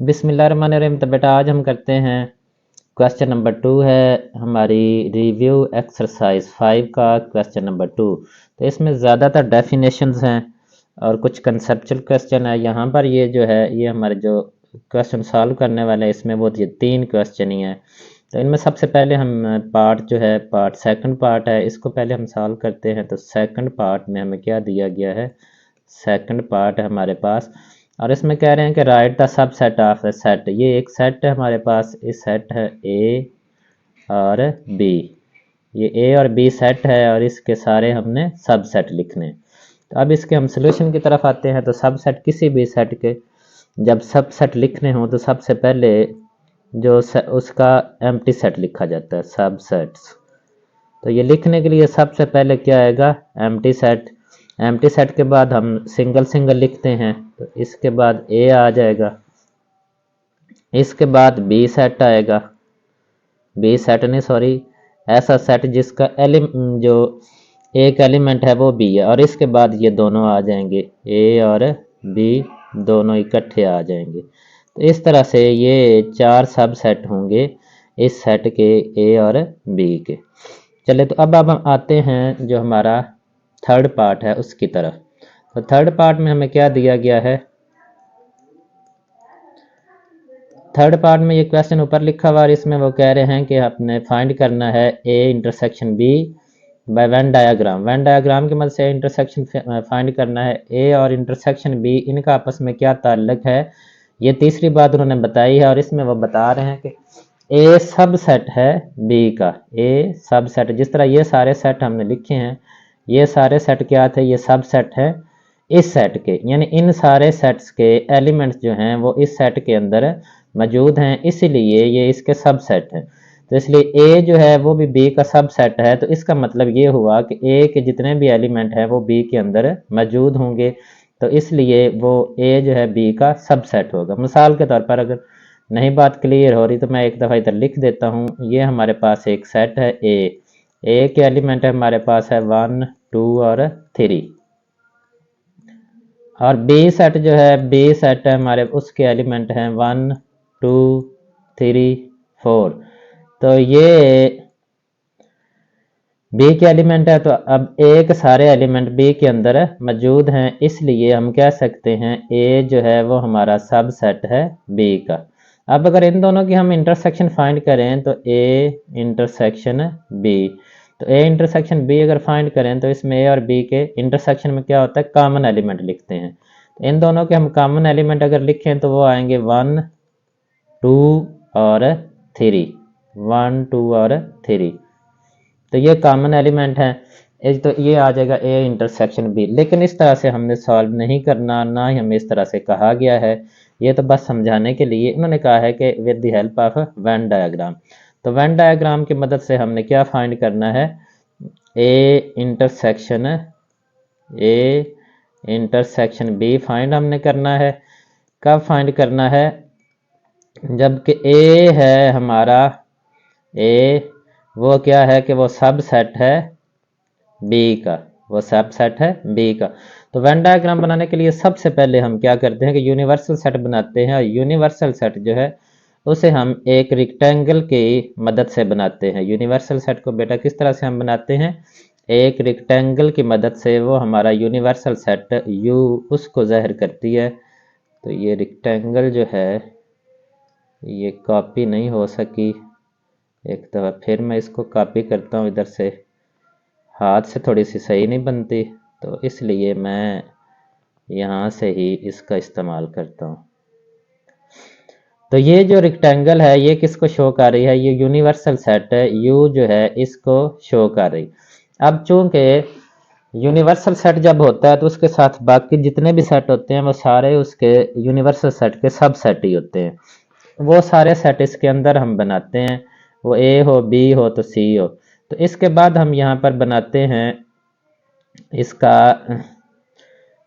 बिस्मिल्लाहिर्रहमानिर्रहीम। तो बेटा आज हम करते हैं क्वेश्चन नंबर 2 है हमारी रिव्यू एक्सरसाइज 5 का क्वेश्चन नंबर 2। तो इसमें ज़्यादातर डेफिनेशंस हैं और कुछ कंसेप्चुअल क्वेश्चन है। यहाँ पर ये जो है ये हमारे जो क्वेश्चन सॉल्व करने वाले हैं इसमें वो ये 3 क्वेश्चन ही हैं। तो इनमें सबसे पहले हम पार्ट जो है सेकंड पार्ट है इसको पहले हम सॉल्व करते हैं। तो सेकंड पार्ट में हमें क्या दिया गया है, सेकंड पार्ट है हमारे पास और इसमें कह रहे हैं कि right the sub set of A set. ये एक सेट है हमारे पास, इस सेट है ए और बी। ये ए और बी सेट है और इसके सारे हमने सब सेट लिखने हैं। तो अब इसके हम सोल्यूशन की तरफ आते हैं। तो सब सेट किसी भी सेट के जब सब सेट लिखने हो तो सबसे पहले जो उसका एम्प्टी सेट लिखा जाता है, सब सेट्स। तो ये लिखने के लिए सबसे पहले क्या आएगा, एम्प्टी सेट। एम्प्टी सेट के बाद हम सिंगल सिंगल लिखते हैं। तो इसके बाद ए आ जाएगा, इसके बाद बी सेट आएगा, बी सेट नहीं सॉरी ऐसा सेट जिसका जो एक एलिमेंट है वो बी है और इसके बाद ये दोनों आ जाएंगे, ए और बी दोनों इकट्ठे आ जाएंगे। तो इस तरह से ये 4 सब सेट होंगे इस सेट के, ए और बी के। चले तो अब हम आते हैं जो हमारा थर्ड पार्ट है उसकी तरफ। तो थर्ड पार्ट में हमें क्या दिया गया है, थर्ड पार्ट में ये क्वेश्चन ऊपर लिखा हुआ और इसमें वो कह रहे हैं कि आपने फाइंड करना है A intersection B by Venn diagram. Venn diagram की मदद से इंटरसेक्शन फाइंड करना है। ए और इंटरसेक्शन बी इनका आपस में क्या ताल्लुक है, ये तीसरी बात उन्होंने बताई है और इसमें वो बता रहे हैं कि ए सब सेट है बी का। ए सब सेट, जिस तरह ये सारे सेट हमने लिखे हैं, ये सारे सेट क्या थे, ये सब सेट है इस सेट के, यानी इन सारे सेट्स के एलिमेंट्स जो हैं वो इस सेट के अंदर मौजूद हैं, इसीलिए ये इसके सब सेट हैं। तो इसलिए ए जो है वो भी बी का सब सेट है। तो इसका मतलब ये हुआ कि ए के जितने भी एलिमेंट हैं वो बी के अंदर मौजूद होंगे। तो इसलिए वो ए जो है बी का सब सेट होगा। मिसाल के तौर पर अगर नहीं बात क्लियर हो रही तो मैं एक दफ़ा इधर लिख देता हूँ। ये हमारे पास एक सेट है ए के एलिमेंट है हमारे पास है 1 2 और 3 और बी सेट जो है, बी सेट है हमारे, उसके एलिमेंट हैं 1 2 3 4। तो ये बी के एलिमेंट है। तो अब ए के सारे एलिमेंट बी के अंदर मौजूद हैं, इसलिए हम कह सकते हैं ए जो है वो हमारा सब सेट है बी का। अब अगर इन दोनों की हम इंटरसेक्शन फाइंड करें तो ए इंटरसेक्शन बी, तो ए इंटरसेक्शन बी अगर फाइंड करें तो इसमें ए और बी के इंटरसेक्शन में क्या होता है, कॉमन एलिमेंट लिखते हैं। तो इन दोनों के हम कॉमन एलिमेंट अगर लिखें तो वो आएंगे 1 2 और 3, 1 2 और 3। तो ये कॉमन एलिमेंट है, तो ये आ जाएगा ए इंटरसेक्शन बी। लेकिन इस तरह से हमने सॉल्व नहीं करना, ना ही हमें इस तरह से कहा गया है। ये तो बस समझाने के लिए उन्होंने कहा है कि with the help of Venn diagram. तो वेन डायग्राम की मदद से हमने क्या फाइंड करना है, ए इंटरसेक्शन बी फाइंड हमने करना है। कब फाइंड करना है, जबकि ए है हमारा, ए वो क्या है कि वो सब सेट है बी का, वो सब सेट है बी का। तो वेन डायग्राम बनाने के लिए सबसे पहले हम क्या करते हैं कि यूनिवर्सल सेट बनाते हैं। और यूनिवर्सल सेट जो है उसे हम एक रेक्टेंगल की मदद से बनाते हैं। यूनिवर्सल सेट को बेटा किस तरह से हम बनाते हैं, एक रेक्टेंगल की मदद से। वो हमारा यूनिवर्सल सेट यू उसको ज़ाहिर करती है। तो ये रेक्टेंगल जो है ये कॉपी नहीं हो सकी, एक दफ़ा फिर मैं इसको कॉपी करता हूँ इधर से, हाथ से थोड़ी सी सही नहीं बनती तो इसलिए मैं यहाँ से ही इसका इस्तेमाल करता हूँ। तो ये जो रेक्टेंगल है ये किसको शो कर रही है, ये यूनिवर्सल सेट है यू जो है इसको शो कर रही। अब चूंकि यूनिवर्सल सेट जब होता है तो उसके साथ बाकी जितने भी सेट होते हैं वो सारे उसके यूनिवर्सल सेट के सब सेट ही होते हैं। वो सारे सेट इसके अंदर हम बनाते हैं, वो ए हो बी हो तो सी हो। तो इसके बाद हम यहाँ पर बनाते हैं इसका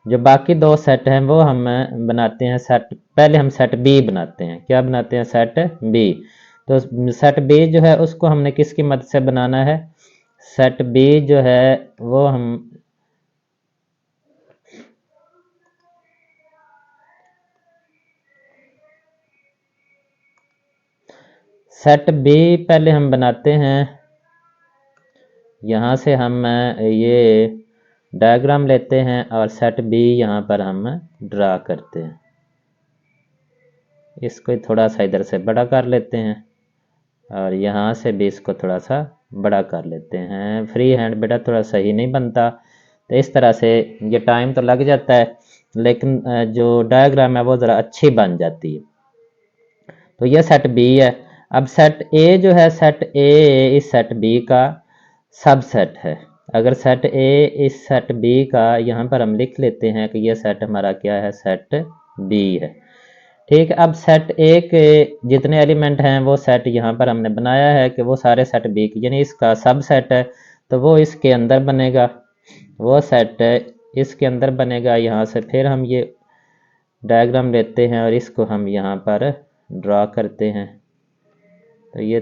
जो बाकी 2 सेट हैं वो हम बनाते हैं सेट, पहले हम सेट बी बनाते हैं। क्या बनाते हैं, सेट बी। तो सेट बी जो है उसको हमने किसकी मदद से बनाना है, सेट बी जो है वो हम सेट बी पहले हम बनाते हैं। यहाँ से हम ये डायग्राम लेते हैं और सेट बी यहाँ पर हम ड्रा करते हैं। इसको थोड़ा सा इधर से बड़ा कर लेते हैं और यहाँ से भी इसको थोड़ा सा बड़ा कर लेते हैं। फ्री हैंड बेटा थोड़ा सही नहीं बनता, तो इस तरह से ये टाइम तो लग जाता है, लेकिन जो डायग्राम है वो ज़रा अच्छी बन जाती है। तो ये सेट बी है। अब सेट ए जो है, सेट ए इस सेट बी का सबसेट है। अगर सेट ए इस सेट बी का, यहाँ पर हम लिख लेते हैं कि ये सेट हमारा क्या है, सेट बी है। ठीक है, अब सेट ए के जितने एलिमेंट हैं वो सेट यहाँ पर हमने बनाया है कि वो सारे सेट बी के, यानी इसका सबसेट है, तो वो इसके अंदर बनेगा, वो सेट इसके अंदर बनेगा। यहाँ से फिर हम ये डायग्राम लेते हैं और इसको हम यहाँ पर ड्रा करते हैं। तो ये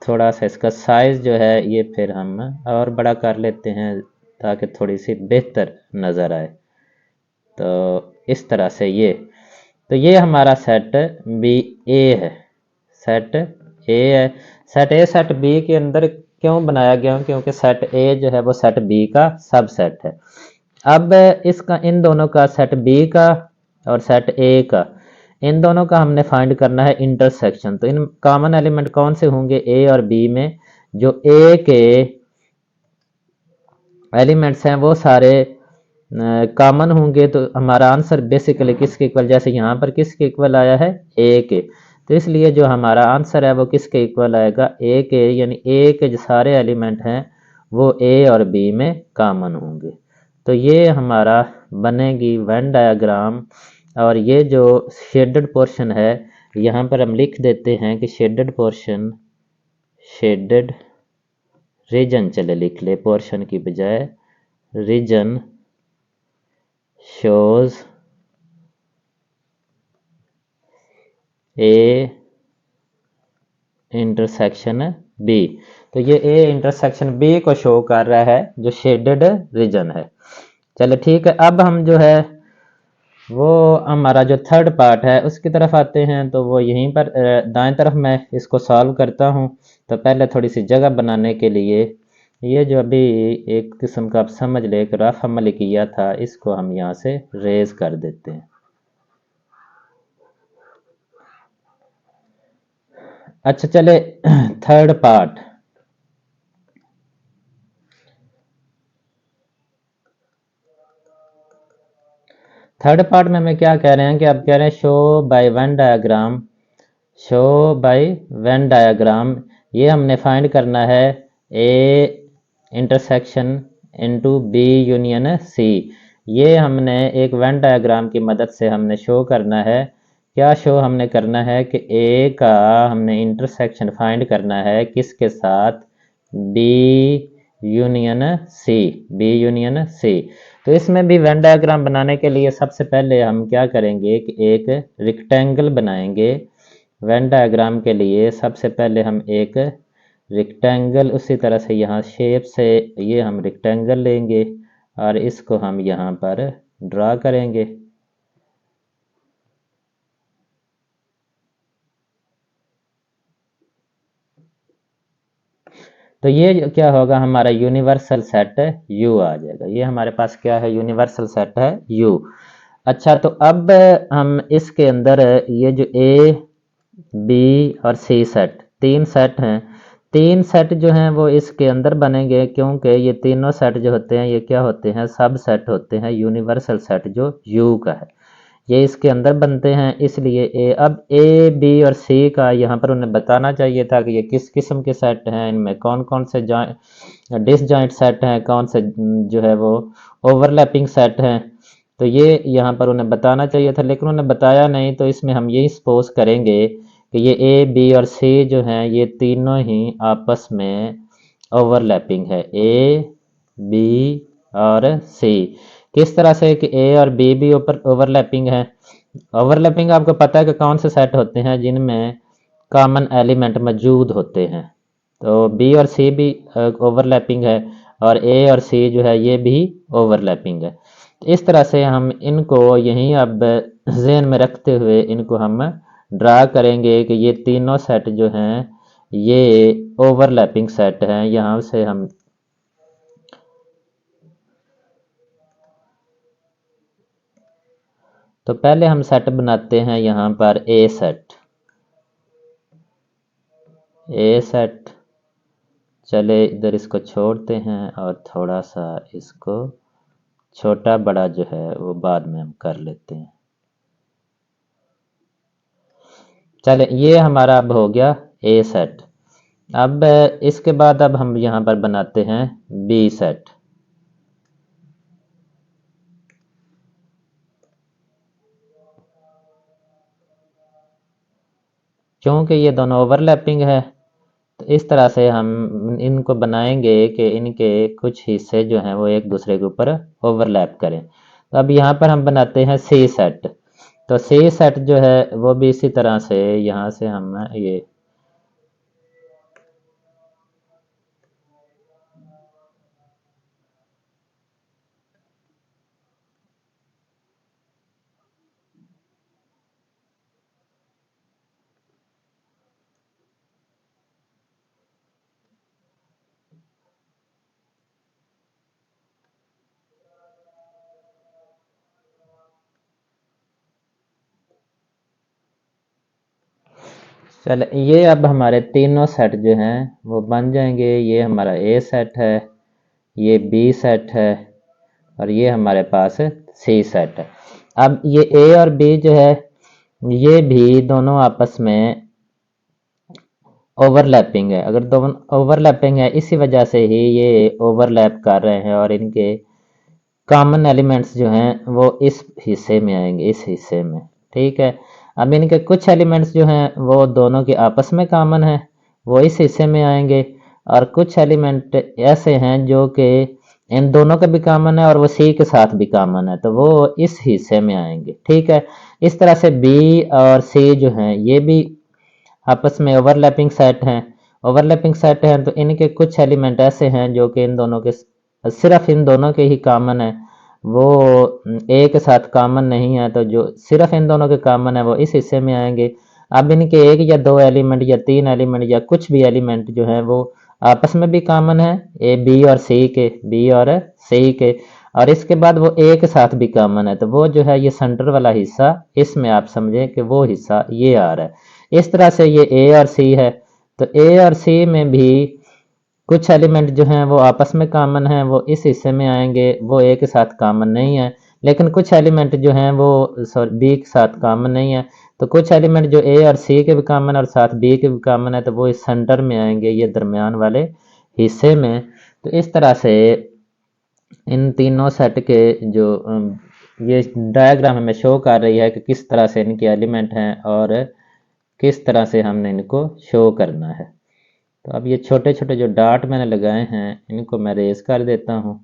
थोड़ा सा इसका साइज़ जो है ये फिर हम और बड़ा कर लेते हैं ताकि थोड़ी सी बेहतर नज़र आए। तो इस तरह से तो ये हमारा सेट बी ए है, सेट ए है। सेट ए सेट बी के अंदर क्यों बनाया गया, क्योंकि सेट ए जो है वो सेट बी का सबसेट है। अब इसका इन दोनों का, सेट बी का और सेट ए का, इन दोनों का हमने फाइंड करना है इंटरसेक्शन। तो इन कॉमन एलिमेंट कौन से होंगे ए और बी में? जो ए के एलिमेंट्स हैं वो सारे कॉमन होंगे, तो हमारा आंसर बेसिकली किसके इक्वल, जैसे यहाँ पर किसके इक्वल आया है, ए के, तो इसलिए जो हमारा आंसर है वो किसके इक्वल आएगा, ए के, यानी ए के जो सारे एलिमेंट हैं वो ए और बी में कॉमन होंगे। तो ये हमारा बनेगी वेन डायग्राम। और ये जो शेडेड पोर्शन है, यहाँ पर हम लिख देते हैं कि शेडेड पोर्शन, शेडेड रीजन, चले लिख ले पोर्शन की बजाय, region shows A intersection B। तो ये A इंटरसेक्शन B को शो कर रहा है जो शेडेड रीजन है। चलो ठीक है, अब हम जो है वो हमारा जो थर्ड पार्ट है उसकी तरफ आते हैं। तो वो यहीं पर दाएं तरफ मैं इसको सॉल्व करता हूँ। तो पहले थोड़ी सी जगह बनाने के लिए, ये जो अभी एक किस्म का आप समझ ले एक रफ अमल किया था, इसको हम यहाँ से रेज कर देते हैं। अच्छा चले थर्ड पार्ट। थर्ड पार्ट में हमें क्या कह रहे हैं कि आप कह रहे हैं show by Venn diagram, show by Venn diagram, ये हमने फाइंड करना है A intersection into B union C. ये हमने एक वेन डायग्राम की मदद से हमने शो करना है। क्या शो हमने करना है कि ए का हमने इंटरसेक्शन फाइंड करना है किसके साथ, B union C, B union C. तो इसमें भी वेन डायग्राम बनाने के लिए सबसे पहले हम क्या करेंगे कि एक रेक्टेंगल बनाएंगे। वेन डायग्राम के लिए सबसे पहले हम एक रेक्टेंगल, उसी तरह से यहाँ शेप से ये हम रेक्टेंगल लेंगे और इसको हम यहाँ पर ड्रा करेंगे। तो ये क्या होगा, हमारा यूनिवर्सल सेट यू आ जाएगा। ये हमारे पास क्या है, यूनिवर्सल सेट है यू। अच्छा, तो अब हम इसके अंदर ये जो ए बी और सी सेट, तीन सेट हैं, तीन सेट जो हैं वो इसके अंदर बनेंगे, क्योंकि ये तीनों सेट जो होते हैं ये क्या होते हैं, सब सेट होते हैं यूनिवर्सल सेट जो यू का है, ये इसके अंदर बनते हैं। इसलिए अब ए बी और सी का यहाँ पर उन्हें बताना चाहिए था कि ये किस किस्म के सेट हैं, इनमें कौन कौन से डिसजॉइंट सेट हैं, कौन से जो है वो ओवरलैपिंग सेट हैं। तो ये यहाँ पर उन्हें बताना चाहिए था, लेकिन उन्हें बताया नहीं। तो इसमें हम यही सपोज करेंगे कि ये ए बी और सी जो हैं ये तीनों ही आपस में ओवरलैपिंग है, ए बी और सी। किस तरह से कि ए और बी भी ऊपर ओवरलैपिंग है। ओवरलैपिंग आपको पता है कि कौन से सेट होते हैं जिनमें कॉमन एलिमेंट मौजूद होते हैं। तो बी और सी भी ओवरलैपिंग है और ए और सी जो है ये भी ओवरलैपिंग है। इस तरह से हम इनको यहीं अब ज़हन में रखते हुए इनको हम ड्रा करेंगे कि ये तीनों सेट जो हैं ये ओवरलैपिंग सेट हैं। यहाँ से हम तो पहले हम सेट बनाते हैं यहाँ पर ए सेट। ए सेट चले इधर इसको छोड़ते हैं और थोड़ा सा इसको छोटा बड़ा जो है वो बाद में हम कर लेते हैं। चले ये हमारा अब हो गया ए सेट। अब इसके बाद अब हम यहाँ पर बनाते हैं बी सेट। क्योंकि ये दोनों ओवरलैपिंग है तो इस तरह से हम इनको बनाएंगे कि इनके कुछ हिस्से जो हैं वो एक दूसरे के ऊपर ओवरलैप करें। तो अब यहाँ पर हम बनाते हैं सी सेट। तो सी सेट जो है वो भी इसी तरह से यहाँ से हम ये चल ये अब हमारे तीनों सेट जो हैं वो बन जाएंगे। ये हमारा ए सेट है, ये बी सेट है और ये हमारे पास सी सेट है। अब ये ए और बी जो है ये भी दोनों आपस में ओवरलैपिंग है। अगर दोनों ओवरलैपिंग है इसी वजह से ही ये ओवरलैप कर रहे हैं और इनके कॉमन एलिमेंट्स जो हैं वो इस हिस्से में आएंगे, इस हिस्से में। ठीक है, अब इनके कुछ एलिमेंट्स जो हैं वो दोनों के आपस में कॉमन है, वो इस हिस्से में आएंगे। और कुछ एलिमेंट ऐसे हैं जो कि इन दोनों के भी कॉमन है और वो सी के साथ भी कॉमन है, तो वो इस हिस्से में आएंगे। ठीक है, इस तरह से बी और सी जो हैं ये भी आपस में ओवरलैपिंग सेट हैं। ओवरलैपिंग सेट हैं तो इनके कुछ एलिमेंट ऐसे हैं जो कि इन दोनों के सिर्फ इन दोनों के ही कॉमन है, वो ए के साथ कॉमन नहीं है। तो जो सिर्फ इन दोनों के कॉमन है वो इस हिस्से में आएंगे। अब इनके एक या दो एलिमेंट या तीन एलिमेंट या कुछ भी एलिमेंट जो है वो आपस में भी कॉमन है, ए बी और सी के, बी और सी के, और इसके बाद वो ए के साथ भी कॉमन है। तो वो जो है ये सेंटर वाला हिस्सा, इसमें आप समझें कि वो हिस्सा ये आ रहा है। इस तरह से ये ए और सी है। तो ए और सी में भी कुछ एलिमेंट जो हैं वो आपस में कॉमन हैं, वो इस हिस्से में आएंगे, वो ए के साथ कॉमन नहीं है। लेकिन कुछ एलिमेंट जो हैं वो बी के साथ कॉमन नहीं है। तो कुछ एलिमेंट जो ए और सी के भी कॉमन और साथ बी के भी कॉमन है, तो वो इस सेंटर में आएंगे, ये दरमियान वाले हिस्से में। तो इस तरह से इन तीनों सेट के जो ये डायग्राम हमें शो कर रही है कि किस तरह से इनके एलिमेंट हैं और किस तरह से हमने इनको शो करना है। तो अब ये छोटे छोटे जो डाट मैंने लगाए हैं इनको मैं रेस कर देता हूँ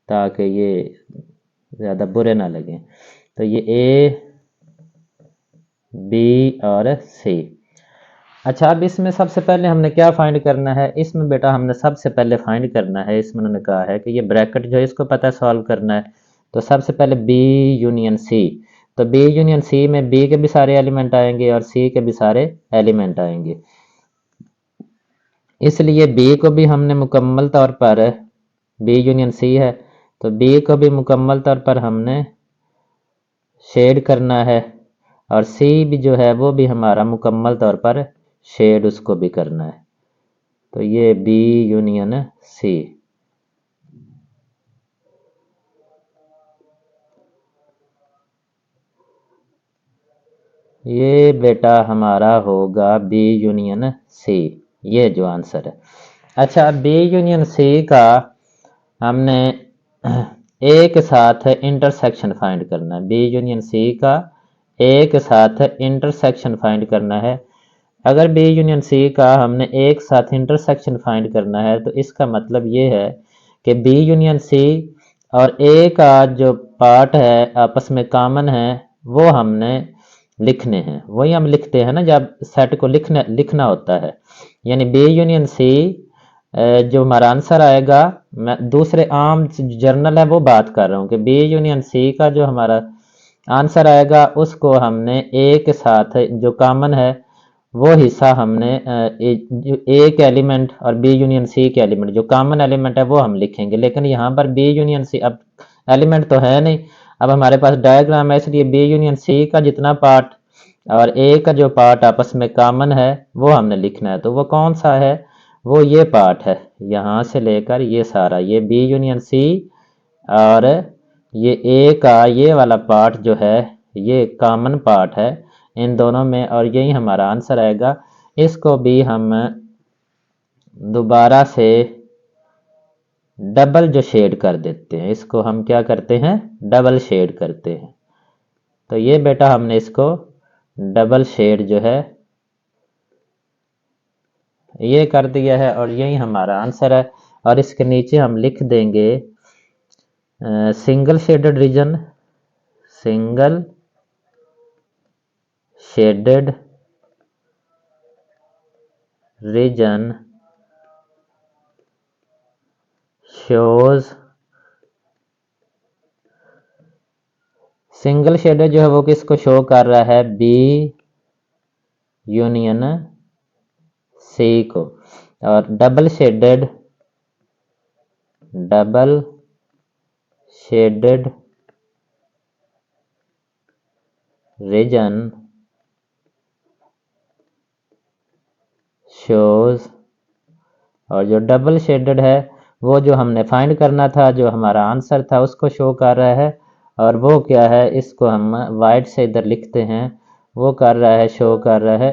ताकि ये ज़्यादा बुरे ना लगें। तो ये ए बी और सी। अच्छा, अब इसमें सबसे पहले हमने क्या फाइंड करना है? इसमें बेटा हमने सबसे पहले फाइंड करना है, इसमें उन्होंने कहा है कि ये ब्रैकेट जो है इसको पता है सॉल्व करना है। तो सबसे पहले बी यूनियन सी। तो बी यूनियन सी में बी के भी सारे एलिमेंट आएंगे और सी के भी सारे एलिमेंट आएंगे, इसलिए बी को भी हमने मुकम्मल तौर पर, बी यूनियन सी है तो बी को भी मुकम्मल तौर पर हमने शेड करना है और सी भी जो है वो भी हमारा मुकम्मल तौर पर शेड उसको भी करना है। तो ये बी यूनियन सी। ये बेटा हमारा होगा बी यूनियन सी, ये जो आंसर है। अच्छा, बी यूनियन सी का हमने ए के साथ इंटरसेक्शन फाइंड करना है। बी यूनियन सी का ए के साथ इंटरसेक्शन फाइंड करना है। अगर बी यूनियन सी का हमने एक साथ इंटरसेक्शन फाइंड करना है तो इसका मतलब ये है कि बी यूनियन सी और ए का जो पार्ट है आपस में कॉमन है वो हमने लिखने हैं। वही हम लिखते हैं ना जब सेट को लिखना होता है। यानी बी यूनियन सी जो हमारा आंसर आएगा, मैं दूसरे आम जर्नल है वो बात कर रहा हूँ कि बी यूनियन सी का जो हमारा आंसर आएगा उसको हमने ए के साथ जो कॉमन है वो हिस्सा हमने ए के एलिमेंट और बी यूनियन सी के एलिमेंट जो कॉमन एलिमेंट है वो हम लिखेंगे, लेकिन यहाँ पर बी यूनियन सी अब एलिमेंट तो है नहीं, अब हमारे पास डायग्राम है, इसलिए बी यूनियन सी का जितना पार्ट और ए का जो पार्ट आपस में कॉमन है वो हमने लिखना है। तो वो कौन सा है, वो ये पार्ट है, यहाँ से लेकर ये सारा, ये बी यूनियन सी और ये ए का ये वाला पार्ट जो है ये कॉमन पार्ट है इन दोनों में, और यही हमारा आंसर आएगा। इसको भी हम दोबारा से डबल जो शेड कर देते हैं, इसको हम क्या करते हैं, डबल शेड करते हैं। तो ये बेटा हमने इसको डबल शेड जो है ये कर दिया है और यही हमारा आंसर है। और इसके नीचे हम लिख देंगे single shaded region, single shaded region shows, single shaded जो है वो किसको शो कर रहा है, बी यूनियन सी को, और डबल शेडेड रीजन शोज, और जो डबल शेडेड है वो जो हमने फाइंड करना था, जो हमारा आंसर था उसको शो कर रहा है। और वो क्या है, इसको हम वाइट से इधर लिखते हैं, वो कर रहा है, शो कर रहा है